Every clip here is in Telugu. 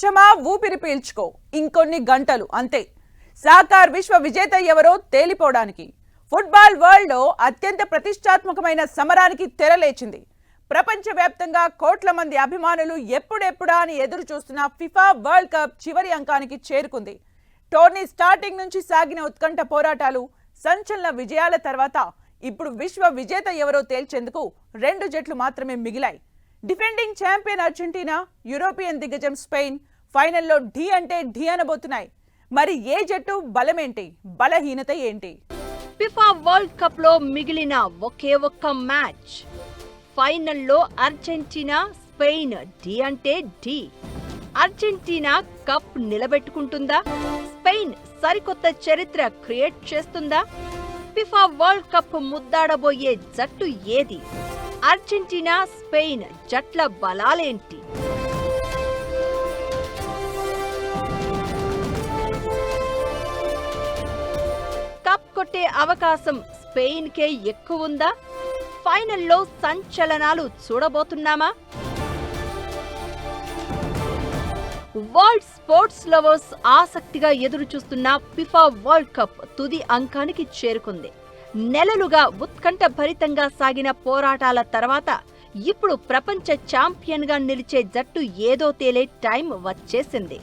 ప్రపంచమా ఊపిరి పీల్చుకో ఇంకొన్ని గంటలు అంతే. సాకార్ విశ్వ విజేత ఎవరో తేలిపోవడానికి ఫుట్బాల్ వరల్డ్ లో అత్యంత ప్రతిష్టాత్మకమైన సమరానికి తెరలేచింది. ప్రపంచవ్యాప్తంగా కోట్ల మంది అభిమానులు ఎప్పుడెప్పుడా అని ఎదురు చూస్తున్న ఫిఫా వరల్డ్ కప్ చివరి అంకానికి చేరుకుంది. టోర్నీ స్టార్టింగ్ నుంచి సాగిన ఉత్కంఠ పోరాటాలు, సంచలన విజయాల తర్వాత ఇప్పుడు విశ్వ విజేత ఎవరో తేల్చేందుకు 2 జట్లు మాత్రమే మిగిలాయి. డిఫెండింగ్ ఛాంపియన్ అర్జెంటీనా, యూరోపియన్ దిగ్గజం స్పెయిన్ ఫైనల్లో ఢీ అంటే ఢీ అనబోతున్నాయి. మరి ఏ జట్టు బలమేంటి, బలహీనత ఏంటి? ఫిఫా వరల్డ్ కప్ లో మిగిలిన ఒకే ఒక్క మ్యాచ్. ఫైనల్లో అర్జెంటీనా స్పెయిన్ ఢీ అంటే ఢీ. Argentina cup నిలబెట్టుకుంటుందా? స్పెయిన్ సరికొత్త చరిత్ర క్రియేట్ చేస్తుందా? ఫిఫా వరల్డ్ కప్ ముద్దాడబోయే జట్టు ఏది? అర్జెంటీనా స్పెయిన్ జట్ల బలాలేంటి? కప్ కొట్టే అవకాశం స్పెయిన్ కే ఎక్కువుందా? ఫైనల్లో సంచలనాలు చూడబోతున్నామా? వరల్డ్ స్పోర్ట్స్ లవర్స్ ఆసక్తిగా ఎదురుచూస్తున్న ఫిఫా వరల్డ్ కప్ తుది అంకానికి చేరుకుంది. నెలలుగా ఉత్కంఠ భరితంగా సాగిన పోరాటాల తర్వాత ఇప్పుడు ప్రపంచ ఛాంపియన్ గా నిలిచే జట్టు ఏదో తేలే టైం వచ్చేసింది.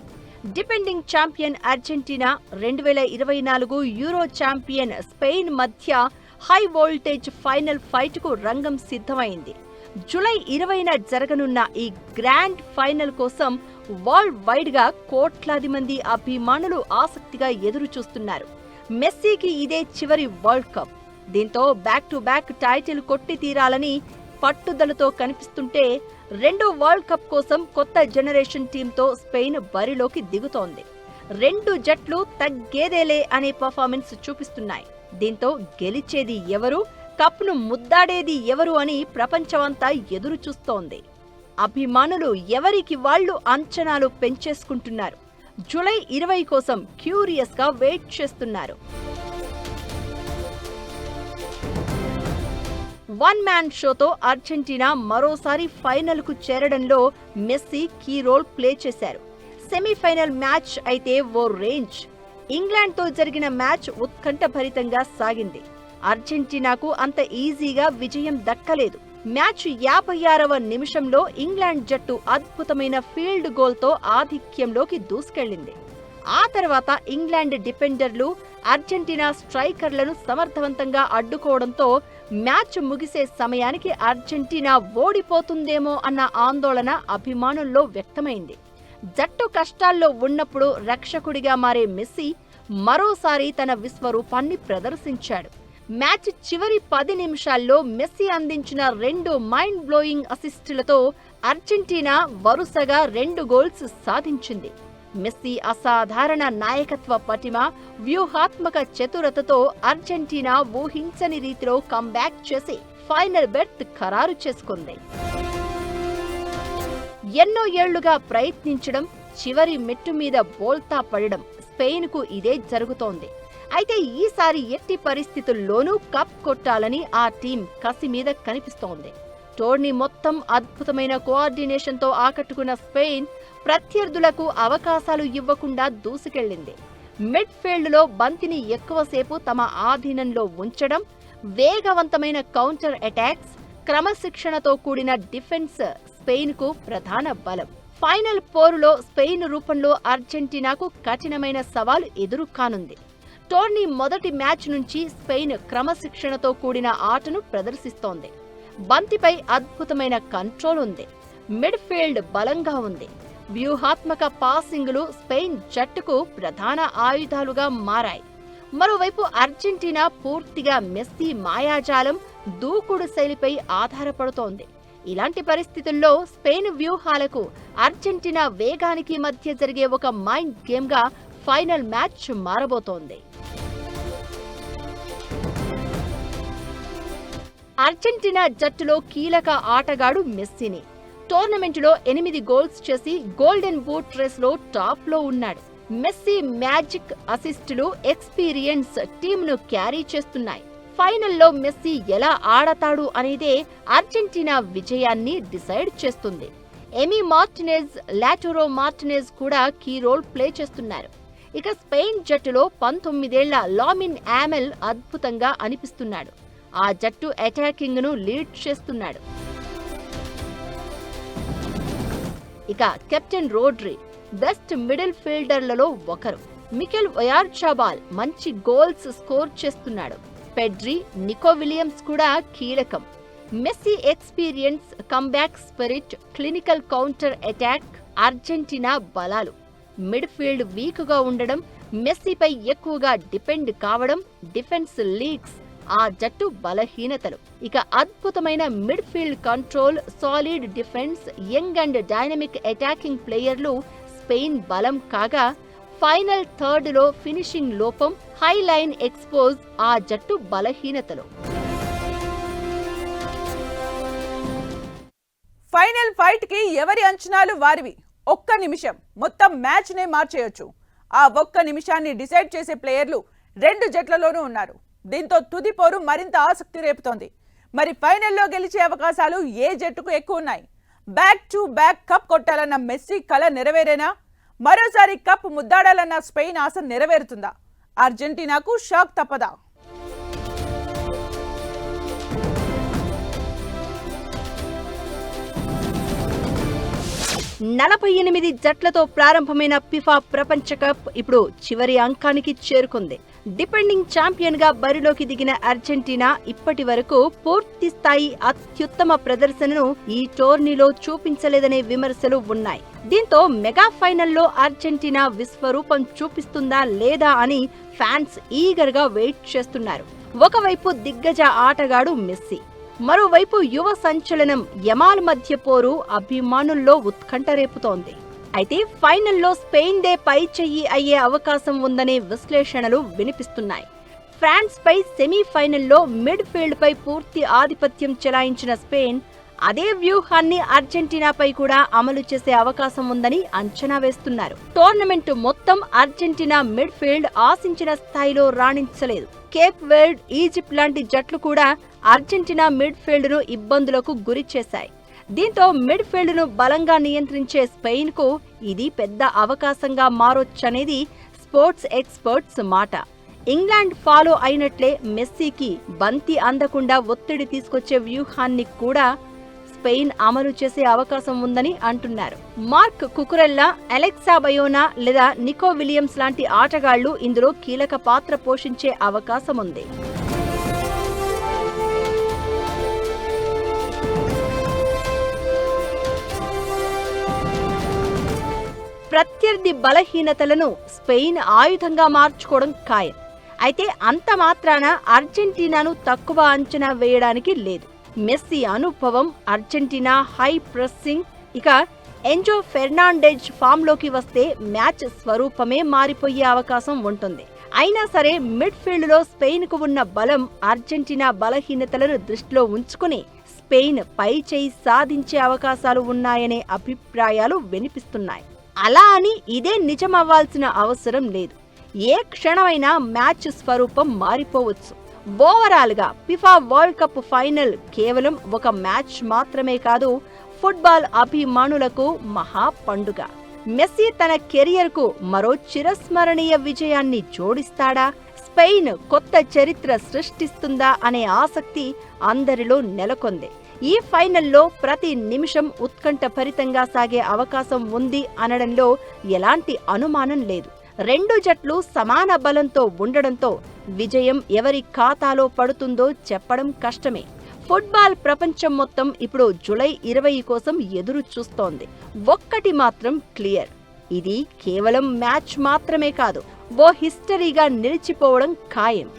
Defending champion Argentina, 2024 euro champion Spain మధ్య హై వోల్టేజ్ ఫైనల్ ఫైట్ కు రంగం సిద్ధమైంది. జూలై 20న జరగనున్న ఈ గ్రాండ్ ఫైనల్ కోసం వరల్డ్ వైడ్ గా కోట్లాది మంది అభిమానులు ఆసక్తిగా ఎదురు చూస్తున్నారు. మెస్సీకి ఇదే చివరి వరల్డ్ కప్. దీంతో బ్యాక్ టు బ్యాక్ టైటిల్ కొట్టి తీరాలని పట్టుదలతో కనిపిస్తుంటే, రెండో వరల్డ్ కప్ కోసం కొత్త జనరేషన్ టీంతో స్పెయిన్ బరిలోకి దిగుతోంది. 2 జట్లు తగ్గేదేలే అనే పర్ఫార్మెన్స్ చూపిస్తున్నాయి. దీంతో గెలిచేది ఎవరు, కప్ను ముద్దాడేది ఎవరు అని ప్రపంచమంతా ఎదురు చూస్తోంది. అభిమానులు ఎవరికి వాళ్లు అంచనాలు పెంచేసుకుంటున్నారు. జూలై 20 కోసం క్యూరియస్ గా వెయిట్ చేస్తున్నారు. వన్ మ్యాన్ షోతో అర్జెంటీనా మరోసారి ఫైనల్ కు చేరడంలో మెస్సీ కీ రోల్ ప్లే చేశారు. సెమీఫైనల్ మ్యాచ్ అయితే ఓ రేంజ్. ఇంగ్లాండ్ తో జరిగిన మ్యాచ్ ఉత్కంఠభరితంగా సాగింది. అర్జెంటీనాకు అంత ఈజీగా విజయం దక్కలేదు. మ్యాచ్ 56వ నిమిషంలో ఇంగ్లాండ్ జట్టు అద్భుతమైన ఫీల్డ్ గోల్తో ఆధిక్యంలోకి దూసుకెళ్లింది. ఆ తర్వాత ఇంగ్లాండ్ డిఫెండర్లు అర్జెంటీనా స్ట్రైకర్లను సమర్థవంతంగా అడ్డుకోవడంతో మ్యాచ్ ముగిసే సమయానికి అర్జెంటీనా ఓడిపోతుందేమో అన్న ఆందోళన అభిమానుల్లో వ్యక్తమైంది. జట్టు కష్టాల్లో ఉన్నప్పుడు రక్షకుడిగా మారే మెస్సీ మరోసారి తన విశ్వరూపాన్ని ప్రదర్శించాడు. మ్యాచ్ చివరి 10 నిమిషాల్లో మెస్సీ అందించిన 2 మైండ్ బ్లోయింగ్ అసిస్టులతో అర్జెంటీనా వరుసగా 2 గోల్స్ సాధించింది. మెస్సీ అసాధారణ నాయకత్వ పటిమ, వ్యూహాత్మక చతురతతో అర్జెంటీనా ఊహించని రీతిలో కంబ్యాక్ చేసి ఫైనల్ బెర్త్ ఖరారు చేసుకుంది. ఎన్నో ఏళ్లుగా ప్రయత్నించడం, చివరి మెట్టు మీద బోల్తా పడడం స్పెయిన్ కు ఇదే జరుగుతోంది. అయితే ఈసారి ఎట్టి పరిస్థితుల్లోనూ కప్ కొట్టాలని ఆ టీం కసి మీద కనిపిస్తోంది. టోర్నీ మొత్తం అద్భుతమైన కోఆర్డినేషన్తో ఆకట్టుకున్న స్పెయిన్ ప్రత్యర్థులకు అవకాశాలు ఇవ్వకుండా దూసుకెళ్లింది. మిడ్ఫీల్డ్ లో బంతిని ఎక్కువసేపు తమ ఆధీనంలో ఉంచడం, వేగవంతమైన కౌంటర్ అటాక్స్, క్రమశిక్షణతో కూడిన డిఫెన్స్ స్పెయిన్ కు ప్రధాన బలం. ఫైనల్ పోరులో స్పెయిన్ రూపంలో అర్జెంటీనాకు కఠినమైన సవాలు ఎదురు కానుంది. టోర్నీ మొదటి మ్యాచ్ నుంచి స్పెయిన్ క్రమశిక్షణతో కూడిన ఆటను ప్రదర్శిస్తోంది. బంతిపై అద్భుతమైన కంట్రోల్ ఉంది. మిడ్ఫీల్డ్ బలంగా ఉంది. వ్యూహాత్మక పాసింగులు స్పెయిన్ జట్టుకు ప్రధాన ఆయుధాలుగా మారాయి. మరోవైపు అర్జెంటీనా పూర్తిగా మెస్సీ మాయాజాలం, దూకుడు శైలిపై ఆధారపడుతోంది. ఇలాంటి పరిస్థితుల్లో స్పెయిన్ వ్యూహాలకు అర్జెంటీనా వేగానికి మధ్య జరిగే ఒక మైండ్ గేమ్ గా ఫైనల్ మ్యాచ్ మారబోతోంది. అర్జెంటీనా జట్టులో కీలక ఆటగాడు మెస్సీని. టోర్నమెంటులో 8 గోల్స్ చేసి గోల్డెన్ బూట్ రేస్ లో టాప్ లో ఉన్నాడు. మెస్సీ మ్యాజిక్ అసిస్టులు, ఎక్స్పీరియన్స్ టీంను క్యారీ చేస్తున్నాయి. ఫైనల్లో మెస్సీ ఎలా ఆడతాడు అనేదే అర్జెంటీనా విజయాన్ని డిసైడ్ చేస్తుంది. ఎమీ మార్టినెజ్, లాటోరో మార్టినెజ్ కూడా కీ రోల్ ప్లే చేస్తున్నారు. ఇక స్పెయిన్ జట్టులో 19 ఏళ్ల లామిన్ యామెల్ అద్భుతంగా అనిపిస్తున్నాడు. ఆ జట్టు అటాకింగ్ ను లీడ్ చేస్తున్నాడు. ఇక కెప్టెన్ రోడ్రి బెస్ట్ మిడిల్ ఫీల్డర్లలో ఒకరు. మికెల్ ఒయార్జాబాల్ మంచి గోల్స్ స్కోర్ చేస్తున్నాడు. పెడ్రి, నికో విలియమ్స్ కూడా కీలకం. Messi experience, comeback spirit, clinical counter attack Argentina బలాలు. మిడ్ ఫీల్డ్ వీక్ గా ఉండడం, మెస్సీపై ఎక్కువగా డిపెండ్ కావడం డిఫెన్స్ లీక్స్ ఆ జట్టు బలహీనతలు. ఇక అద్భుతమైన mid field control, solid defence, young and dynamic attacking ప్లేయర్లు స్పెయిన్ బలం కాగా, ఫైనల్ థర్డ్ లో ఫినిషింగ్ లోపం, హై లైన్ ఎక్స్పోజ్ ఆ జట్టు బలహీనతలు. ఫైనల్ ఫైట్ కి ఎవరి అంచనాలు వారివి. ఒక్క నిమిషం మొత్తం మ్యాచ్ నే మార్చేయొచ్చు. ఆ ఒక్క నిమిషాన్ని డిసైడ్ చేసే ప్లేయర్లు రెండు జట్లలోనూ ఉన్నారు. దీంతో తుది పోరు మరింత ఆసక్తి రేపుతోంది. మరి ఫైనల్లో గెలిచే అవకాశాలు ఏ జట్టుకు ఎక్కువ ఉన్నాయి? బ్యాక్ టు బ్యాక్ కప్ కొట్టాలన్న మెస్సీ కల నెరవేరేనా? మరోసారి కప్ ముద్దాడాలన్న స్పెయిన్ ఆశ నెరవేరుతుందా? అర్జెంటీనాకు షాక్ తప్పదా? 48 జట్లతో ప్రారంభమైన ఫిఫా ప్రపంచ కప్ ఇప్పుడు చివరి అంకానికి చేరుకుంది. డిపెండింగ్ ఛాంపియన్ గా బరిలోకి దిగిన అర్జెంటీనా ఇప్పటి వరకు పూర్తి స్థాయి అత్యుత్తమ ప్రదర్శనను ఈ టోర్నీలో చూపించలేదనే విమర్శలు ఉన్నాయి. దీంతో మెగా ఫైనల్లో అర్జెంటీనా విశ్వరూపం చూపిస్తుందా లేదా అని ఫ్యాన్స్ ఈగర్ గా వెయిట్ చేస్తున్నారు. ఒకవైపు దిగ్గజ ఆటగాడు మెస్సీ, మరోవైపు యువ సంచలనం యమాల్ మధ్య పోరు అభిమానుల్లో ఉత్కంఠ రేపుతోంది. అయితే ఫైనల్లో స్పెయిన్ దే పై చెయ్యి అయ్యే అవకాశం ఉందనే విశ్లేషణలు వినిపిస్తున్నాయి. ఫ్రాన్స్ పై సెమీఫైనల్లో మిడ్ ఫీల్డ్ పై పూర్తి ఆధిపత్యం చెలాయించిన స్పెయిన్ అదే వ్యూహాన్ని అర్జెంటీనాపై కూడా అమలు చేసే అవకాశం ఉందని అంచనా వేస్తున్నారు. టోర్నమెంట్ మొత్తం అర్జెంటీనా మిడ్ ఫీల్డ్ ఆశించిన స్థాయిలో రాణించలేదు. కేప్ వెర్డ్, ఈజిప్ట్ లాంటి జట్లు కూడా అర్జెంటీనా మిడ్ ఫీల్డ్ ను ఇబ్బందులకు గురి చేశాయి. దీంతో మిడ్ ఫీల్డ్ ను బలంగా నియంత్రించే స్పెయిన్ కు ఇది పెద్ద అవకాశంగా మారొచ్చనేది స్పోర్ట్స్ ఎక్స్పర్ట్స్ మాట. ఇంగ్లాండ్ ఫాలో అయినట్లే మెస్సీకి బంతి అందకుండా ఒత్తిడి తీసుకొచ్చే వ్యూహాన్ని కూడా స్పెయిన్ అమలు చేసే అవకాశం ఉందని అంటున్నారు. మార్క్ కుకురెల్లా, అలెక్సా బయోనా లేదా నికో విలియమ్స్ లాంటి ఆటగాళ్లు ఇందులో కీలక పాత్ర పోషించే అవకాశం ఉంది. ప్రత్యర్థి బలహీనతలను స్పెయిన్ ఆయుధంగా మార్చుకోవడం ఖాయం. అయితే అంత మాత్రాన అర్జెంటీనాను తక్కువ అంచనా వేయడానికి లేదు. మెస్సీ అనుభవం, అర్జెంటీనా హై ప్రెస్సింగ్, ఇక ఎంజో ఫెర్నాండెజ్ ఫామ్లోకి వస్తే మ్యాచ్ స్వరూపమే మారిపోయే అవకాశం ఉంటుంది. అయినా సరే మిడ్ ఫీల్డ్ లో స్పెయిన్ కు ఉన్న బలం, అర్జెంటీనా బలహీనతలను దృష్టిలో ఉంచుకుని స్పెయిన్ పై చేయి సాధించే అవకాశాలు ఉన్నాయనే అభిప్రాయాలు వినిపిస్తున్నాయి. అలా అని ఇదే నిజమవ్వాల్సిన అవసరం లేదు. ఏ క్షణమైనా మ్యాచ్ స్వరూపం మారిపోవచ్చు. ఓవరాల్ గా ఫిఫా వరల్డ్ కప్ ఫైనల్ కేవలం ఒక మ్యాచ్ మాత్రమే కాదు, ఫుట్బాల్ అభిమానులకు మహా పండుగ. మెస్సీ తన కెరియర్ కు మరో చిరస్మరణీయ విజయాన్ని జోడిస్తాడా? స్పెయిన్ కొత్త చరిత్ర సృష్టిస్తుందా అనే ఆసక్తి అందరిలో నెలకొంది. ఈ ఫైనల్లో ప్రతి నిమిషం ఉత్కంఠభరితంగా సాగే అవకాశం ఉంది అనడంలో ఎలాంటి అనుమానం లేదు. రెండు జట్లు సమాన బలంతో ఉండడంతో విజయం ఎవరి ఖాతాలో పడుతుందో చెప్పడం కష్టమే. ఫుట్బాల్ ప్రపంచం మొత్తం ఇప్పుడు జూలై 20 కోసం ఎదురు చూస్తోంది. ఒక్కటి మాత్రం క్లియర్, ఇది కేవలం మ్యాచ్ మాత్రమే కాదు, ఓ హిస్టరీగా నిలిచిపోవడం ఖాయం.